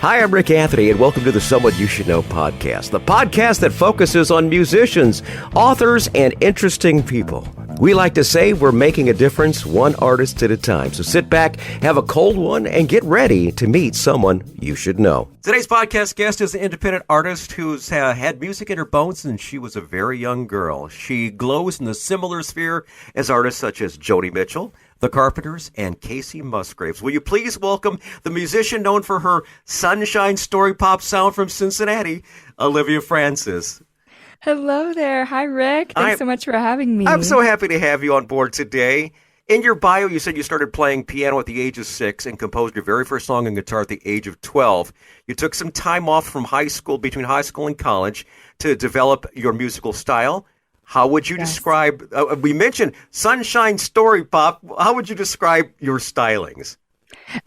Hi, I'm Rick Anthony, and welcome to the Someone You Should Know podcast, the podcast that focuses on musicians, authors, and interesting people. We like to say we're making a difference one artist at a time. So sit back, have a cold one, and get ready to meet someone you should know. Today's podcast guest is an independent artist who's had music in her bones since she was a very young girl. She glows in the similar sphere as artists such as Joni Mitchell, The Carpenters, and Casey Musgraves. Will you please welcome the musician known for her sunshine story pop sound from Cincinnati, Olivia Frances. Hello there. Hi, Rick. Thanks so much for having me. I'm so happy to have you on board today. In your bio, you said you started playing piano at the age of 6 and composed your very first song on guitar at the age of 12. You took some time off from high school, between high school and college, to develop your musical style. How would you describe, we mentioned sunshine story pop, how would you describe your stylings?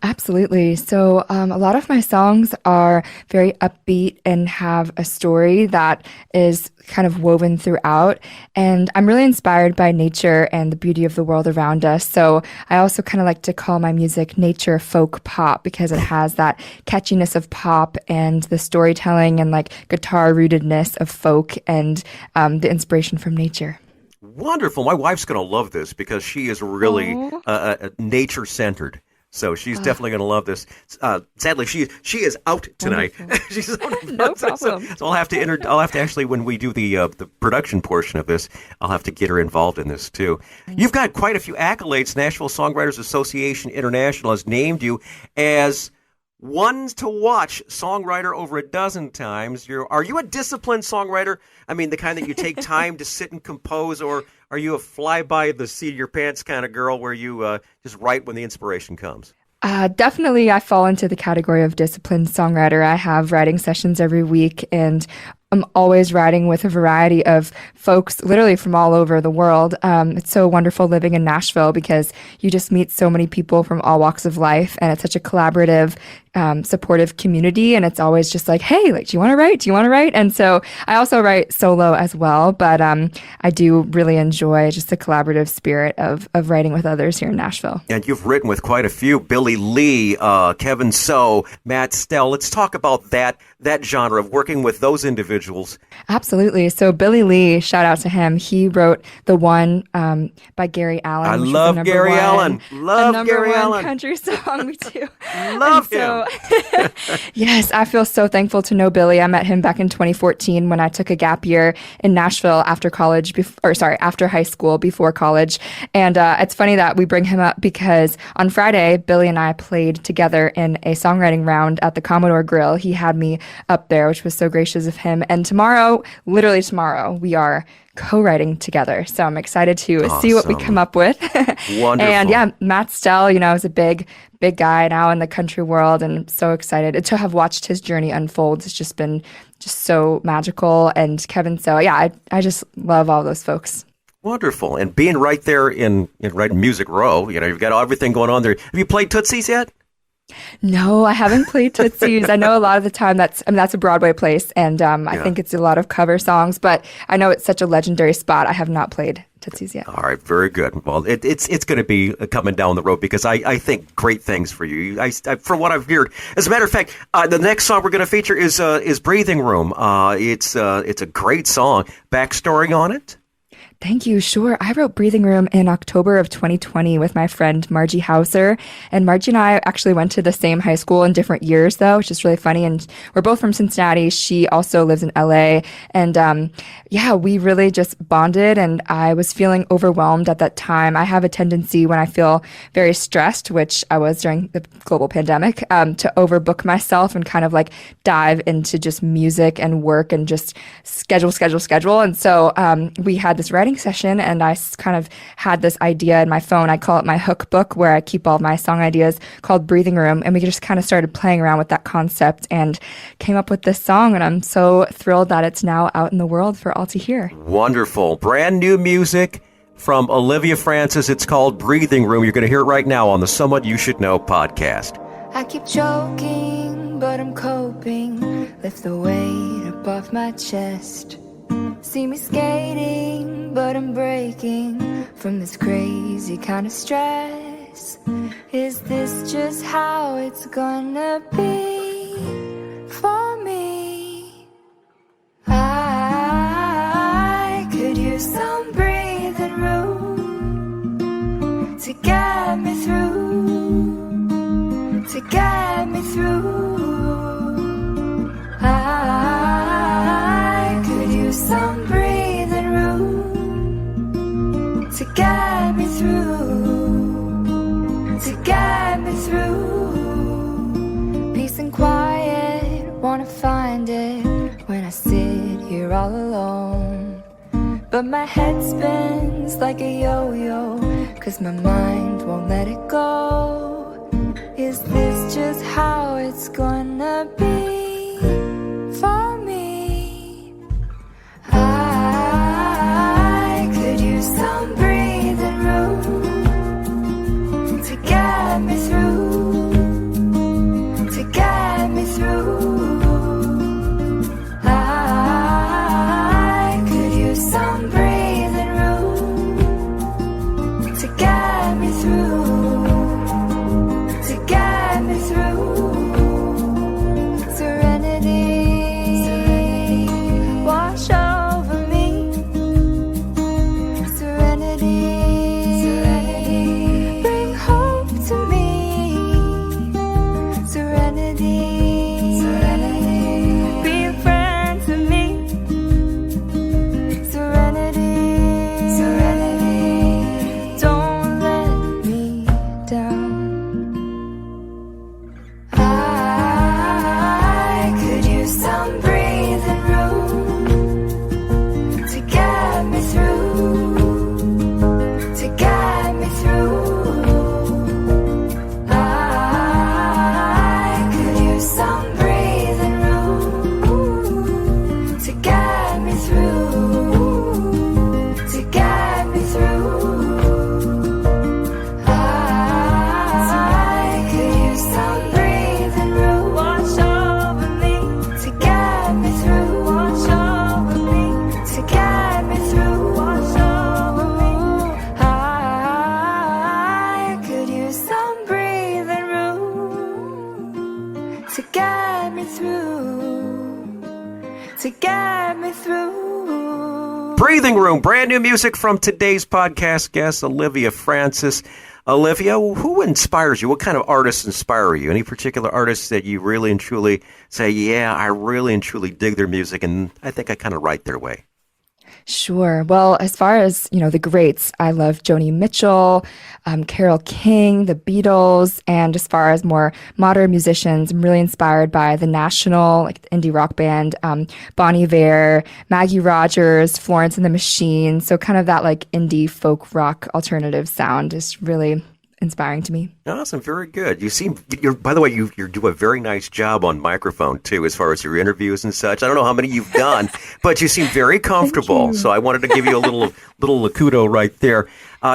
Absolutely. So a lot of my songs are very upbeat and have a story that is kind of woven throughout. And I'm really inspired by nature and the beauty of the world around us. So I also kind of like to call my music nature folk pop because it has that catchiness of pop and the storytelling and like guitar rootedness of folk and the inspiration from nature. Wonderful. My wife's going to love this because she is really nature centered. So she's definitely going to love this. Sadly, she is out tonight. She's out. No problem. So I'll have to actually, when we do the production portion of this, I'll have to get her involved in this too. You've got quite a few accolades. Nashville Songwriters Association International has named you as one to watch songwriter over a dozen times. Are you a disciplined songwriter? I mean, the kind that you take time to sit and compose, or are you a fly by the seat of your pants kind of girl where you just write when the inspiration comes? Definitely, I fall into the category of disciplined songwriter. I have writing sessions every week, and I'm always writing with a variety of folks literally from all over the world. It's so wonderful living in Nashville because you just meet so many people from all walks of life, and it's such a collaborative, supportive community. And it's always just like, hey, like, do you want to write? Do you want to write? And so I also write solo as well, but I do really enjoy just the collaborative spirit of writing with others here in Nashville. And you've written with quite a few: Billy Lee, Kevin So, Matt Stell. Let's talk about that genre of working with those individuals. Absolutely. So Billy Lee, shout out to him. He wrote The One by Gary Allan. I love Gary Allan. Love Gary Allan. Country song, me too. Love him. Yes, I feel so thankful to know Billy. I met him back in 2014 when I took a gap year in Nashville after after high school, before college. And it's funny that we bring him up because on Friday, Billy and I played together in a songwriting round at the Commodore Grill. He had me up there, which was so gracious of him. And tomorrow, literally tomorrow, we are co-writing together. So I'm excited to see what we come up with. Wonderful. And yeah, Matt Stell, is a big guy now in the country world, and so excited to have watched his journey unfold. It's just been so magical. And Kevin, so yeah, I just love all those folks. Wonderful. And being right there in Music Row, you've got everything going on there. Have you played Tootsie's yet? No, I haven't played Tootsie's. I know a lot of the time that's a Broadway place, and I think it's a lot of cover songs, but I know it's such a legendary spot. I have not played Tootsie's yet. All right, very good. Well, it's going to be coming down the road because I think great things for you. I from what I've heard. As a matter of fact, the next song we're going to feature is Breathing Room. It's a great song. Backstory on it? Thank you. Sure. I wrote Breathing Room in October of 2020 with my friend Margie Hauser. And Margie and I actually went to the same high school in different years, though, which is really funny. And we're both from Cincinnati. She also lives in LA. And we really just bonded. And I was feeling overwhelmed at that time. I have a tendency when I feel very stressed, which I was during the global pandemic, to overbook myself and kind of like dive into just music and work and just schedule. And so we had this writing session, and I kind of had this idea in my phone. I call it my hook book, where I keep all my song ideas, called Breathing Room. And we just kind of started playing around with that concept and came up with this song. And I'm so thrilled that it's now out in the world for all to hear. Wonderful. Brand new music from Olivia Frances. It's called Breathing Room. You're going to hear it right now on the Someone You Should Know podcast. I keep choking, but I'm coping. Lift the weight up off my chest. See me skating, but I'm breaking from this crazy kind of stress. Is this just how it's gonna be? for me. I could use some breathing room to get me through, to get me through. I could use some breathing room to get me through, to get me through. Peace and quiet, wanna find it when I sit here all alone. But my head spins like a yo-yo, 'cause my mind won't let it go. Is this just how it's gonna be for me? I could use some breathing room to get me through, to get me through. I could use some breathing room to get me through, to get me through. Serenity, wash over me. Serenity, bring hope to me. Serenity, be a friend to me. Serenity, don't let me down. I could use some breathing room to get me through, to get me through. I could use some breathing room to get me through, to get me through. I could use some breathing room. Wash over me to get me through. Wash over me to get me through. Wash over me. I could use some breathing room to get me through, to get me through. Breathing Room, brand new music from today's podcast guest, Olivia Frances. Olivia, who inspires you? What kind of artists inspire you? Any particular artists that you really and truly say, yeah, I really and truly dig their music, and I think I kind of write their way? Sure. Well, as far as, the greats, I love Joni Mitchell, Carole King, the Beatles, and as far as more modern musicians, I'm really inspired by the National, like the indie rock band, Bon Iver, Maggie Rogers, Florence and the Machine. So kind of that like indie folk rock alternative sound is really inspiring to me. Awesome. Very good. By the way, you do a very nice job on microphone too, as far as your interviews and such. I don't know how many you've done, but you seem very comfortable. So I wanted to give you a little kudo right there.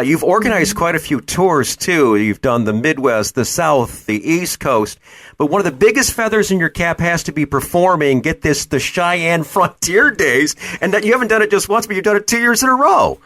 You've organized quite a few tours too. You've done the Midwest, the South, the East Coast. But one of the biggest feathers in your cap has to be performing, get this, the Cheyenne Frontier Days. And that you haven't done it just once, but you've done it 2 years in a row.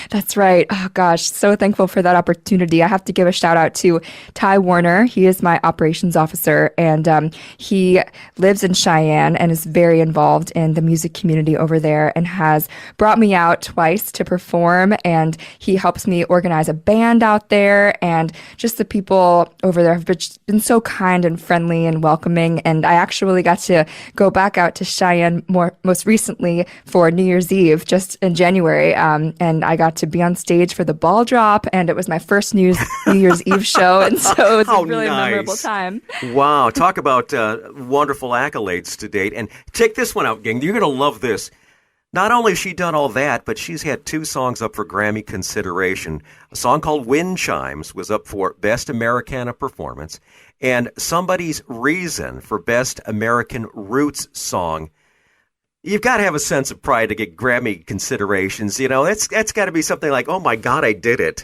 That's right. Oh, gosh. So thankful for that opportunity. I have to give a shout out to Ty Warner. He is my operations officer, and he lives in Cheyenne and is very involved in the music community over there and has brought me out twice to perform. And he helps me organize a band out there. And just the people over there have been so kind and friendly and welcoming. And I actually got to go back out to Cheyenne most recently for New Year's Eve, just in January. And I got to be on stage for the ball drop, and it was my first New Year's Eve show, and so it was a really memorable time. Wow, talk about wonderful accolades to date. And check this one out, gang. You're going to love this. Not only has she done all that, but she's had 2 songs up for Grammy consideration. A song called Wind Chimes was up for Best Americana Performance, and Somebody's Reason for Best American Roots Song. You've got to have a sense of pride to get Grammy considerations. That's got to be something like, oh my God, I did it,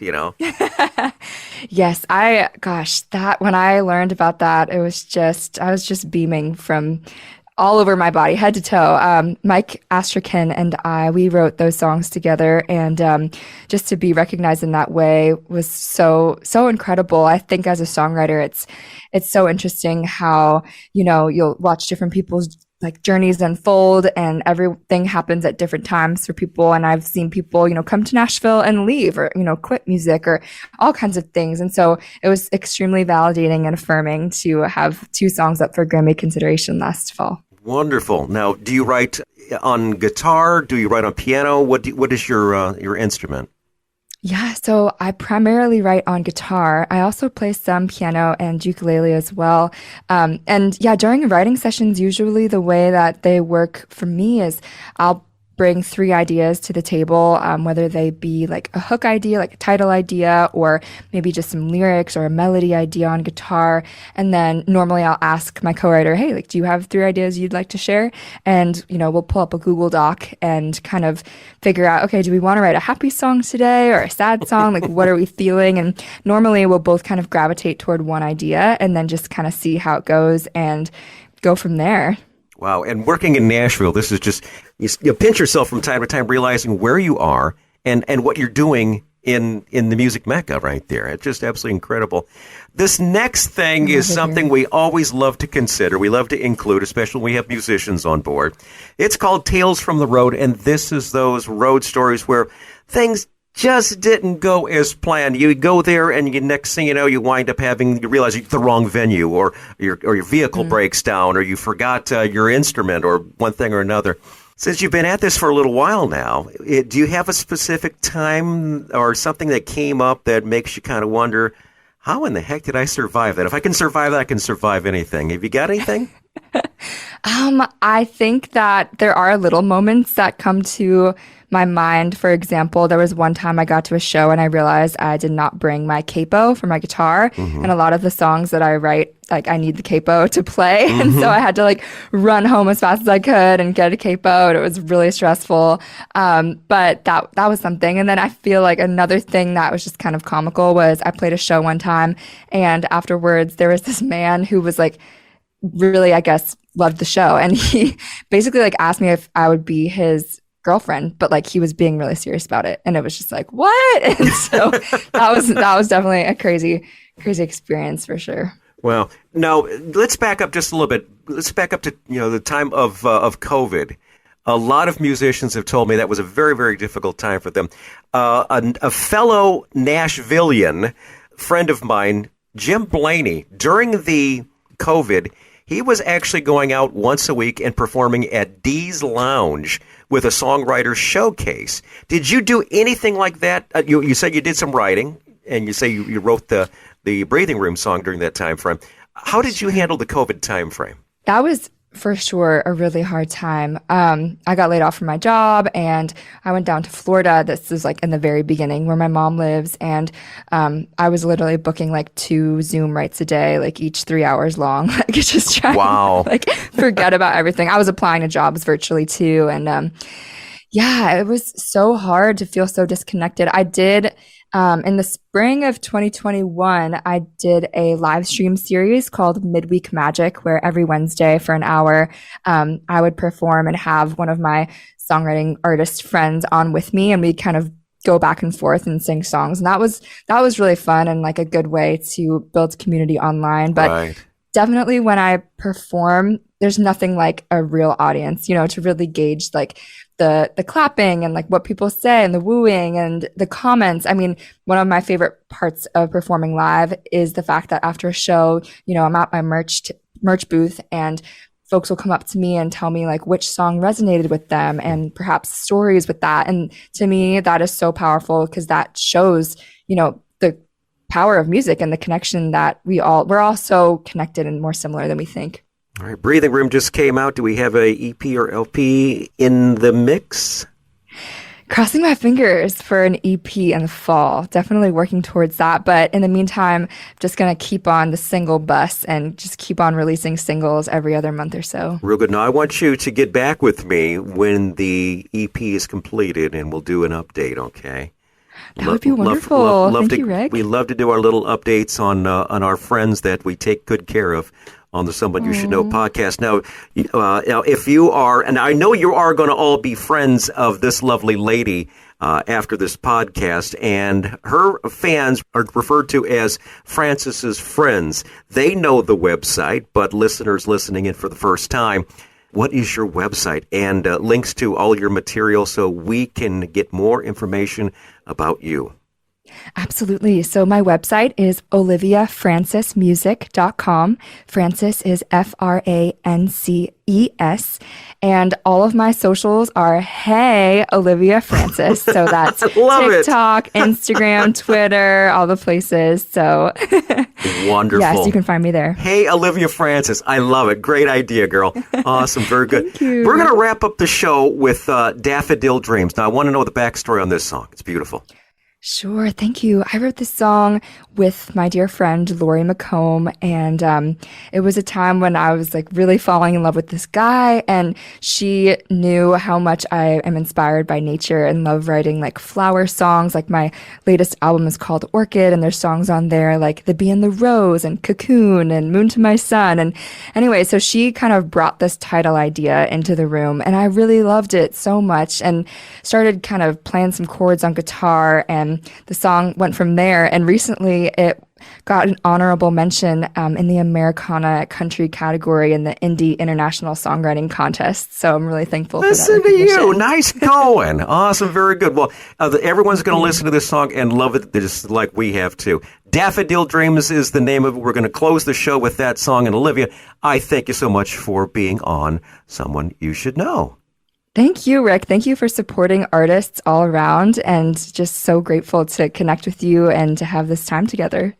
Yes, when I learned about that, I was just beaming from all over my body, head to toe. Mike Astrakin and we wrote those songs together, and just to be recognized in that way was so incredible. I think as a songwriter, it's so interesting how, you'll watch different people's like journeys unfold, and everything happens at different times for people. And I've seen people, come to Nashville and leave, or, quit music, or all kinds of things. And so it was extremely validating and affirming to have 2 songs up for Grammy consideration last fall. Wonderful. Now, do you write on guitar? Do you write on piano? What is your instrument? Yeah, so I primarily write on guitar. I also play some piano and ukulele as well. And yeah, during writing sessions, usually the way that they work for me is I'll bring 3 ideas to the table, whether they be like a hook idea, like a title idea, or maybe just some lyrics or a melody idea on guitar. And then normally I'll ask my co-writer, hey, like, do you have 3 ideas you'd like to share? And, we'll pull up a Google Doc and kind of figure out, okay, do we want to write a happy song today or a sad song? Like, what are we feeling? And normally we'll both kind of gravitate toward one idea and then just kind of see how it goes and go from there. Wow. And working in Nashville, this is just, you pinch yourself from time to time realizing where you are and what you're doing in the music mecca right there. It's just absolutely incredible. This next thing is something we always love to consider. We love to include, especially when we have musicians on board. It's called Tales from the Road, and this is those road stories where things just didn't go as planned. You go there, and next thing you know, you realize the wrong venue, or your vehicle breaks down, or you forgot your instrument, or one thing or another. Since you've been at this for a little while now, do you have a specific time or something that came up that makes you kind of wonder, how in the heck did I survive that? If I can survive that, I can survive anything. Have you got anything? I think that there are little moments that come to my mind. For example, there was one time I got to a show and I realized I did not bring my capo for my guitar. And a lot of the songs that I write, like, I need the capo to play. And so I had to run home as fast as I could and get a capo. And it was really stressful. But that was something. And then I feel like another thing that was just kind of comical was I played a show one time, and afterwards there was this man who was really, I guess, loved the show. And he basically asked me if I would be his girlfriend, but he was being really serious about it. And it was just what? And so that was definitely a crazy experience for sure. Well, now let's back up just a little bit. Let's back up to, the time of COVID. A lot of musicians have told me that was a very, very difficult time for them. A fellow Nashvilleian friend of mine, Jim Blaney, during the COVID, he was actually going out once a week and performing at Dee's Lounge with a songwriter showcase. Did you do anything like that? You said you did some writing, and you say you wrote the Breathing Room song during that time frame. How did you handle the COVID time frame? That was for sure a really hard time. I got laid off from my job and I went down to Florida. This is in the very beginning where my mom lives. And I was literally booking 2 Zoom rights a day, each 3 hours long. Just trying to forget about everything. I was applying to jobs virtually too. And yeah, it was so hard to feel so disconnected. I did in the spring of 2021, I did a live stream series called Midweek Magic, where every Wednesday for an hour, I would perform and have one of my songwriting artist friends on with me, and we'd kind of go back and forth and sing songs. And that was really fun and a good way to build community online. But definitely when I perform, there's nothing like a real audience, to really gauge the clapping and what people say and the wooing and the comments. I mean, one of my favorite parts of performing live is the fact that after a show, I'm at my merch booth and folks will come up to me and tell me which song resonated with them and perhaps stories with that. And to me, that is so powerful because that shows, the power of music and the connection that we're all so connected and more similar than we think. All right, Breathing Room just came out. Do we have a EP or LP in the mix? Crossing my fingers for an EP in the fall. Definitely working towards that. But in the meantime, I'm just going to keep on the single bus and just keep on releasing singles every other month or so. Real good. Now, I want you to get back with me when the EP is completed, and we'll do an update, okay? That would be wonderful. Thank you, Rick. We love to do our little updates on our friends that we take good care of on the Someone You Should Know podcast. Now, if you are, and I know you are going to all be friends of this lovely lady after this podcast, and her fans are referred to as Frances's friends. They know the website, but listeners listening in for the first time, what is your website? And links to all your material so we can get more information about you. Absolutely. So my website is oliviafrancesmusic.com. Frances is Frances. And all of my socials are Hey Olivia Frances. So that's TikTok, Instagram, Twitter, all the places. So wonderful. Yes, you can find me there. Hey Olivia Frances. I love it. Great idea, girl. Awesome. Very good. Thank you. We're going to wrap up the show with Daffodil Dreams. Now, I want to know the backstory on this song. It's beautiful. Sure. Thank you. I wrote this song with my dear friend, Lori McComb. And it was a time when I was like really falling in love with this guy. And she knew how much I am inspired by nature and love writing like flower songs. Like my latest album is called Orchid, and there's songs on there like The Bee and the Rose and Cocoon and Moon to My Sun. And anyway, so she kind of brought this title idea into the room. And I really loved it so much and started kind of playing some chords on guitar, and the song went from there. And recently it got an honorable mention in the Americana country category in the Indie International Songwriting Contest. So I'm really thankful for that recognition. Listen to you. Nice going. Awesome. Very good. Well, everyone's going to listen to this song and love it just like we have too. Daffodil Dreams is the name of it. We're going to close the show with that song. And Olivia, I thank you so much for being on Someone You Should Know. Thank you, Rick. Thank you for supporting artists all around, and just so grateful to connect with you and to have this time together.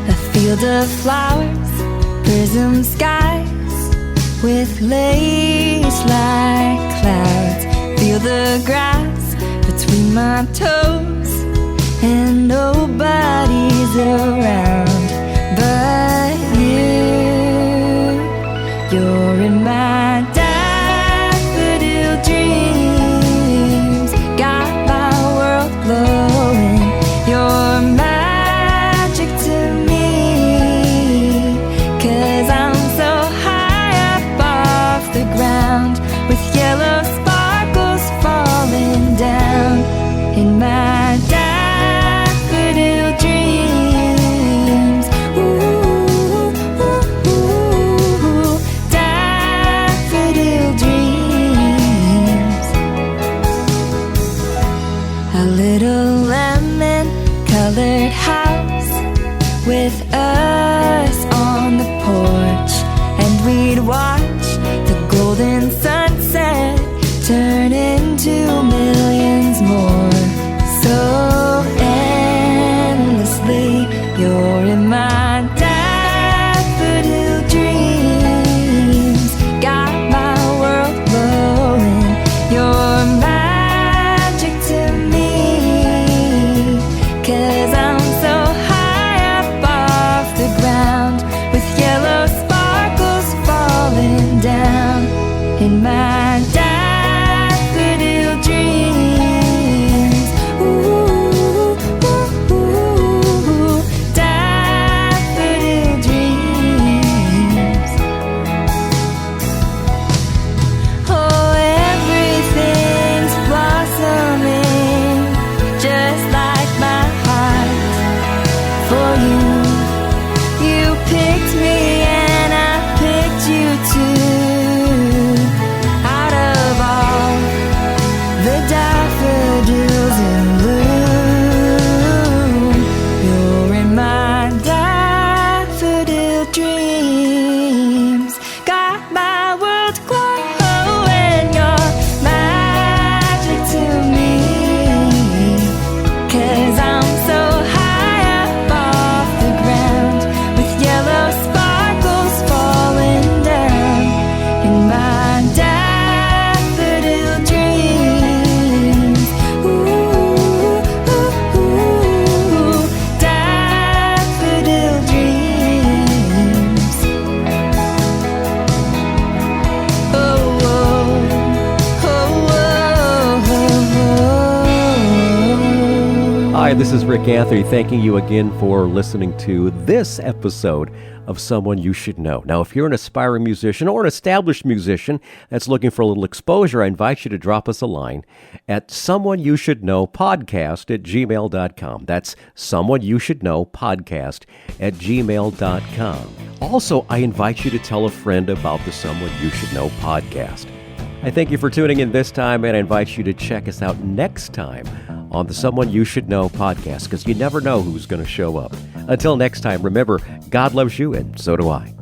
A field of flowers, prism skies with lace-like clouds. Feel the grass between my toes, and nobody's around but you. You're in my daffodil dreams, got my world glowing. You're magic to me, 'cause I'm so high up off the ground with yellow falling down in my daffodil dreams. Ooh, ooh, ooh, daffodil dreams. A little lemon-colored house with us on the porch, and we'd watch the golden sunset turn into millions more. So endlessly, you're in my daffodil dreams, got my world glowing. You're magic to me, 'cause I'm so high up off the ground with yellow sparkles falling down in my This is Rick Anthony thanking you again for listening to this episode of Someone You Should Know. Now, if you're an aspiring musician or an established musician that's looking for a little exposure, I invite you to drop us a line at SomeoneYouShouldKnowPodcast@gmail.com. That's SomeoneYouShouldKnowPodcast@gmail.com. Also, I invite you to tell a friend about the Someone You Should Know podcast. I thank you for tuning in this time, and I invite you to check us out next time on the Someone You Should Know podcast, because you never know who's going to show up. Until next time, remember, God loves you, and so do I.